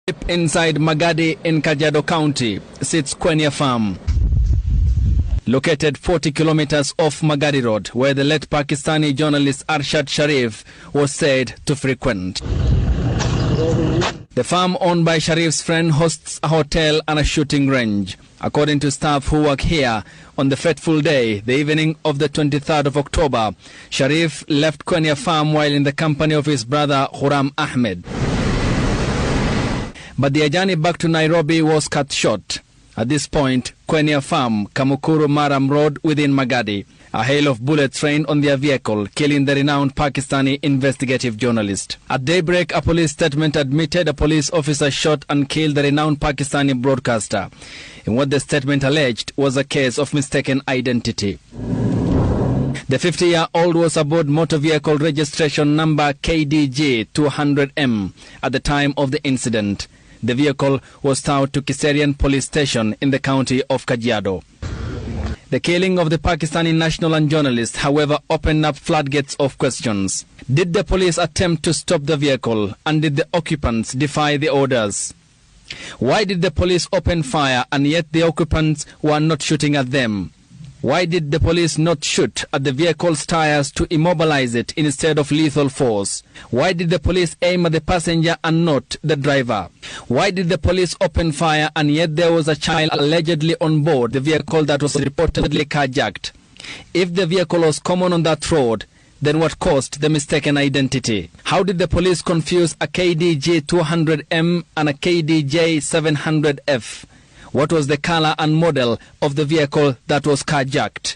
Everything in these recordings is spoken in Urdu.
Inside Magadi in Kajiado County sits Kwenya Farm, located 40 kilometers off Magadi Road, where the late Pakistani journalist Arshad Sharif was said to frequent. The farm owned by Sharif's friend hosts a hotel and a shooting range. According to staff who work here, on the fateful day, the evening of the 23rd of October, Sharif left Kwenya Farm while in the company of his brother Khuram Ahmed. But the journey back to Nairobi was cut short. At this point, Kwenya Farm, Kamukuru Maram Road within Magadi, a hail of bullets rained on their vehicle, killing the renowned Pakistani investigative journalist. At daybreak, a police statement admitted a police officer shot and killed the renowned Pakistani broadcaster, in what the statement alleged was a case of mistaken identity. The 50-year-old was aboard motor vehicle registration number KDG 200M at the time of the incident. The vehicle was towed to Kiserian police station in the county of Kajiado. The killing of the Pakistani national and journalist, however, opened up floodgates of questions. Did the police attempt to stop the vehicle, and did the occupants defy the orders? Why did the police open fire and yet the occupants were not shooting at them? Why did the police not shoot at the vehicle's tires to immobilize it instead of lethal force? Why did the police aim at the passenger and not the driver? Why did the police open fire and yet there was a child allegedly on board the vehicle that was reportedly carjacked? If the vehicle was common on that road, then what caused the mistaken identity? How did the police confuse a KDJ 200M and a KDJ 700F? What was the color and model of the vehicle that was carjacked?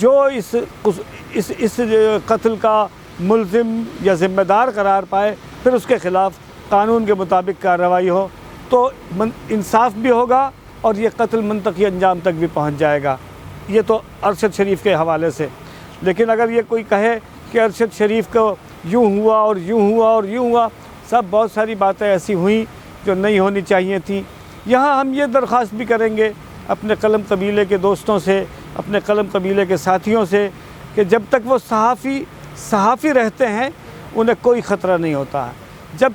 جو اس قتل کا ملزم یا ذمہ دار قرار پائے پھر اس کے خلاف قانون کے مطابق کارروائی ہو تو انصاف بھی ہوگا اور یہ قتل منطقی انجام تک بھی پہنچ جائے گا۔ یہ تو ارشد شریف کے حوالے سے۔ لیکن اگر یہ کوئی کہے کہ ارشد شریف کو یوں ہوا اور یوں ہوا اور یوں ہوا، سب بہت ساری باتیں ایسی ہوئیں جو نہیں ہونی چاہیے تھیں۔ یہاں ہم یہ درخواست بھی کریں گے اپنے قلم قبیلے کے دوستوں سے، اپنے قلم قبیلے کے ساتھیوں سے، کہ جب تک وہ صحافی رہتے ہیں انہیں کوئی خطرہ نہیں ہوتا ہے۔ جب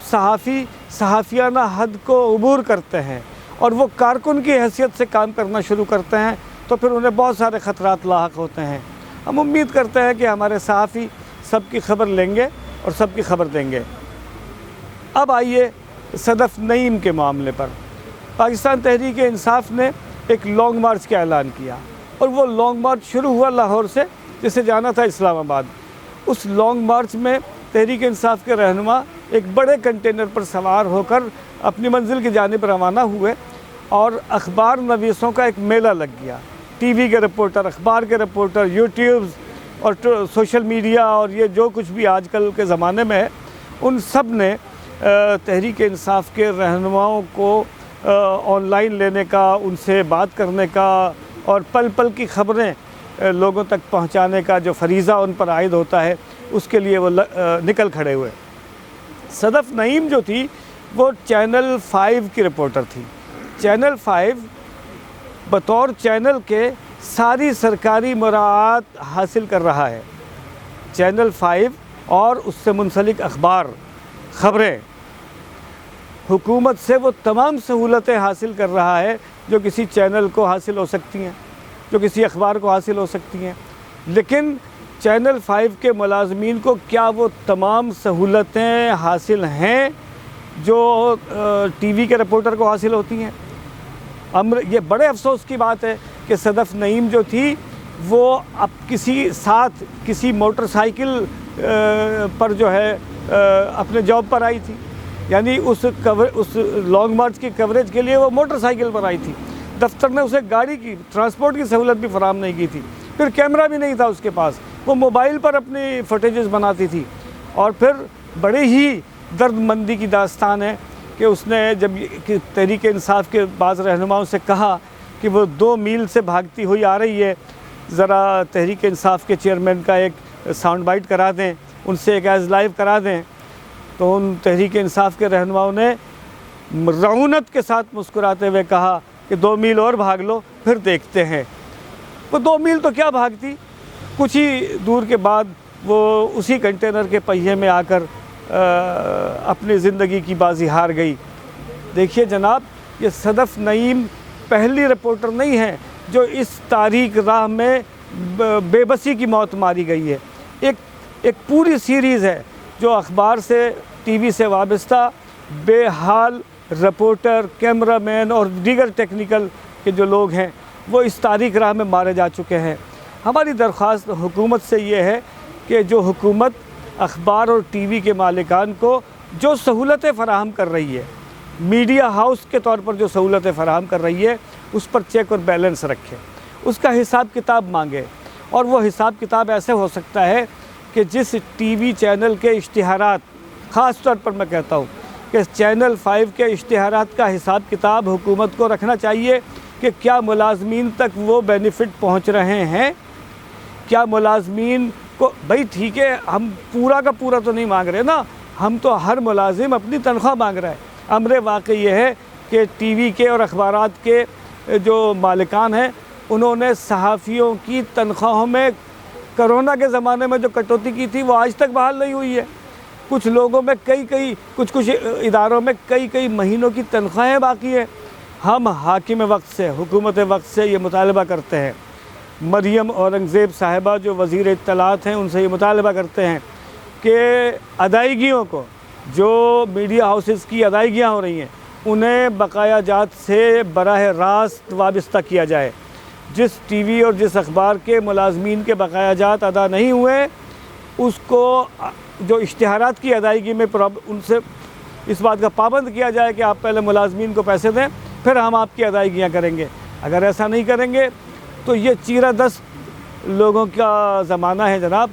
صحافیانہ حد کو عبور کرتے ہیں اور وہ کارکن کی حیثیت سے کام کرنا شروع کرتے ہیں تو پھر انہیں بہت سارے خطرات لاحق ہوتے ہیں۔ ہم امید کرتے ہیں کہ ہمارے صحافی سب کی خبر لیں گے اور سب کی خبر دیں گے۔ اب آئیے صدف نعیم کے معاملے پر۔ پاکستان تحریک انصاف نے ایک لانگ مارچ کا اعلان کیا اور وہ لانگ مارچ شروع ہوا لاہور سے، جسے جانا تھا اسلام آباد۔ اس لانگ مارچ میں تحریک انصاف کے رہنما ایک بڑے کنٹینر پر سوار ہو کر اپنی منزل کی جانب روانہ ہوئے اور اخبار نویسوں کا ایک میلہ لگ گیا۔ ٹی وی کے رپورٹر، اخبار کے رپورٹر، یوٹیوبز اور سوشل میڈیا اور یہ جو کچھ بھی آج کل کے زمانے میں ہے، ان سب نے تحریک انصاف کے رہنماؤں کو آن لائن لینے کا، ان سے بات کرنے کا اور پل پل کی خبریں لوگوں تک پہنچانے کا جو فریضہ ان پر عائد ہوتا ہے، اس کے لیے وہ نکل کھڑے ہوئے۔ صدف نعیم جو تھی وہ چینل 5 کی رپورٹر تھی۔ چینل 5 بطور چینل کے ساری سرکاری مراعات حاصل کر رہا ہے۔ چینل 5 اور اس سے منسلک اخبار، خبریں، حکومت سے وہ تمام سہولتیں حاصل کر رہا ہے جو کسی چینل کو حاصل ہو سکتی ہیں، جو کسی اخبار کو حاصل ہو سکتی ہیں۔ لیکن چینل 5 کے ملازمین کو کیا وہ تمام سہولتیں حاصل ہیں جو ٹی وی کے رپورٹر کو حاصل ہوتی ہیں؟ یہ بڑے افسوس کی بات ہے کہ صدف نعیم جو تھی وہ اب کسی موٹر سائیکل پر جو ہے اپنے جاب پر آئی تھی، یعنی اس لانگ مارچ کی کوریج کے لیے وہ موٹر سائیکل پر آئی تھی۔ دفتر نے اسے گاڑی کی، ٹرانسپورٹ کی سہولت بھی فراہم نہیں کی تھی، پھر کیمرہ بھی نہیں تھا اس کے پاس، وہ موبائل پر اپنی فوٹیجز بناتی تھی۔ اور پھر بڑے ہی درد مندی کی داستان ہے کہ اس نے جب تحریک انصاف کے بعض رہنماؤں سے کہا کہ وہ 2 میل سے بھاگتی ہوئی آ رہی ہے، ذرا تحریک انصاف کے چیئرمین کا ایک ساؤنڈ بائٹ کرا دیں، ان سے ایک ایز لائیو کرا دیں، تو ان تحریک انصاف کے رہنماؤں نے رعونت کے ساتھ مسکراتے ہوئے کہا کہ 2 میل اور بھاگ لو پھر دیکھتے ہیں۔ وہ 2 میل تو کیا بھاگتی، کچھ ہی دور کے بعد وہ اسی کنٹینر کے پہیے میں آ کر اپنی زندگی کی بازی ہار گئی۔ دیکھیے جناب، یہ صدف نعیم پہلی رپورٹر نہیں ہے جو اس تاریک راہ میں بے بسی کی موت ماری گئی ہے۔ ایک پوری سیریز ہے جو اخبار سے، ٹی وی سے وابستہ بے حال رپورٹر، کیمرہ مین اور دیگر ٹیکنیکل کے جو لوگ ہیں وہ اس تاریک راہ میں مارے جا چکے ہیں۔ ہماری درخواست حکومت سے یہ ہے کہ جو حکومت اخبار اور ٹی وی کے مالکان کو جو سہولتیں فراہم کر رہی ہے، میڈیا ہاؤس کے طور پر جو سہولتیں فراہم کر رہی ہے، اس پر چیک اور بیلنس رکھے، اس کا حساب کتاب مانگے۔ اور وہ حساب کتاب ایسے ہو سکتا ہے کہ جس ٹی وی چینل کے اشتہارات، خاص طور پر میں کہتا ہوں کہ چینل 5 کے اشتہارات کا حساب کتاب حکومت کو رکھنا چاہیے کہ کیا ملازمین تک وہ بینیفٹ پہنچ رہے ہیں، کیا ملازمین کو، بھائی ٹھیک ہے ہم پورا کا پورا تو نہیں مانگ رہے نا، ہم تو ہر ملازم اپنی تنخواہ مانگ رہا ہے۔ امر واقع یہ ہے کہ ٹی وی کے اور اخبارات کے جو مالکان ہیں انہوں نے صحافیوں کی تنخواہوں میں کرونا کے زمانے میں جو کٹوتی کی تھی وہ آج تک بحال نہیں ہوئی ہے۔ کچھ لوگوں میں کچھ اداروں میں کئی مہینوں کی تنخواہیں باقی ہیں۔ ہم حاکم وقت سے، حکومت وقت سے یہ مطالبہ کرتے ہیں، مریم اورنگزیب صاحبہ جو وزیر اطلاعات ہیں ان سے یہ مطالبہ کرتے ہیں کہ ادائیگیوں کو، جو میڈیا ہاؤسز کی ادائیگیاں ہو رہی ہیں انہیں بقایا جات سے براہ راست وابستہ کیا جائے۔ جس ٹی وی اور جس اخبار کے ملازمین کے بقایا جات ادا نہیں ہوئے، اس کو جو اشتہارات کی ادائیگی میں ان سے اس بات کا پابند کیا جائے کہ آپ پہلے ملازمین کو پیسے دیں پھر ہم آپ کی ادائیگیاں کریں گے۔ اگر ایسا نہیں کریں گے تو یہ چیرہ دست لوگوں کا زمانہ ہے جناب،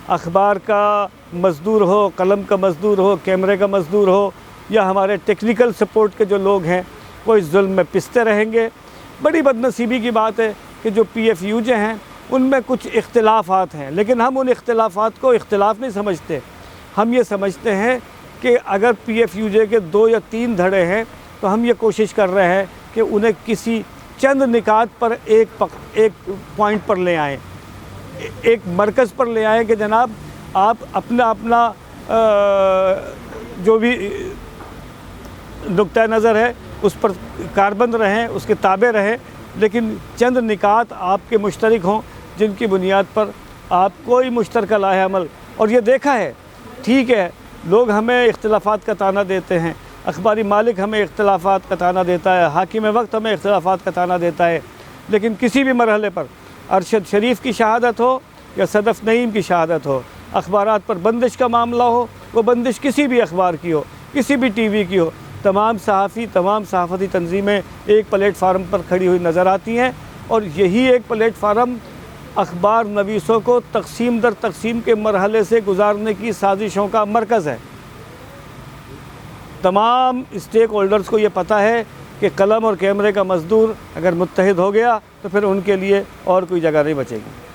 اخبار کا مزدور ہو، قلم کا مزدور ہو، کیمرے کا مزدور ہو، یا ہمارے ٹیکنیکل سپورٹ کے جو لوگ ہیں وہ اس ظلم میں پستے رہیں گے۔ بڑی بدنصیبی کی بات ہے کہ جو پی ایف یو جے ہیں ان میں کچھ اختلافات ہیں، لیکن ہم ان اختلافات کو اختلاف نہیں سمجھتے، ہم یہ سمجھتے ہیں کہ اگر پی ایف یو جے کے 2 یا 3 دھڑے ہیں تو ہم یہ کوشش کر رہے ہیں کہ انہیں کسی چند نکات پر ایک پوائنٹ پر لے آئیں، ایک مرکز پر لے آئیں کہ جناب آپ اپنا جو بھی نقطہ نظر ہے اس پر کاربند رہیں، اس کے تابع رہیں، لیکن چند نکات آپ کے مشترک ہوں جن کی بنیاد پر آپ کوئی مشترکہ لائحہ عمل۔ اور یہ دیکھا ہے، ٹھیک ہے لوگ ہمیں اختلافات کا طعنہ دیتے ہیں، اخباری مالک ہمیں اختلافات کا طعنہ دیتا ہے، حاکم وقت ہمیں اختلافات کا طعنہ دیتا ہے، لیکن کسی بھی مرحلے پر ارشد شریف کی شہادت ہو یا صدف نعیم کی شہادت ہو، اخبارات پر بندش کا معاملہ ہو، وہ بندش کسی بھی اخبار کی ہو، کسی بھی ٹی وی کی ہو، تمام صحافتی تنظیمیں ایک پلیٹ فارم پر کھڑی ہوئی نظر آتی ہیں، اور یہی ایک پلیٹ فارم اخبار نویسوں کو تقسیم در تقسیم کے مرحلے سے گزارنے کی سازشوں کا مرکز ہے۔ تمام اسٹیک ہولڈرز کو یہ پتہ ہے کہ قلم اور کیمرے کا مزدور اگر متحد ہو گیا تو پھر ان کے لیے اور کوئی جگہ نہیں بچے گی۔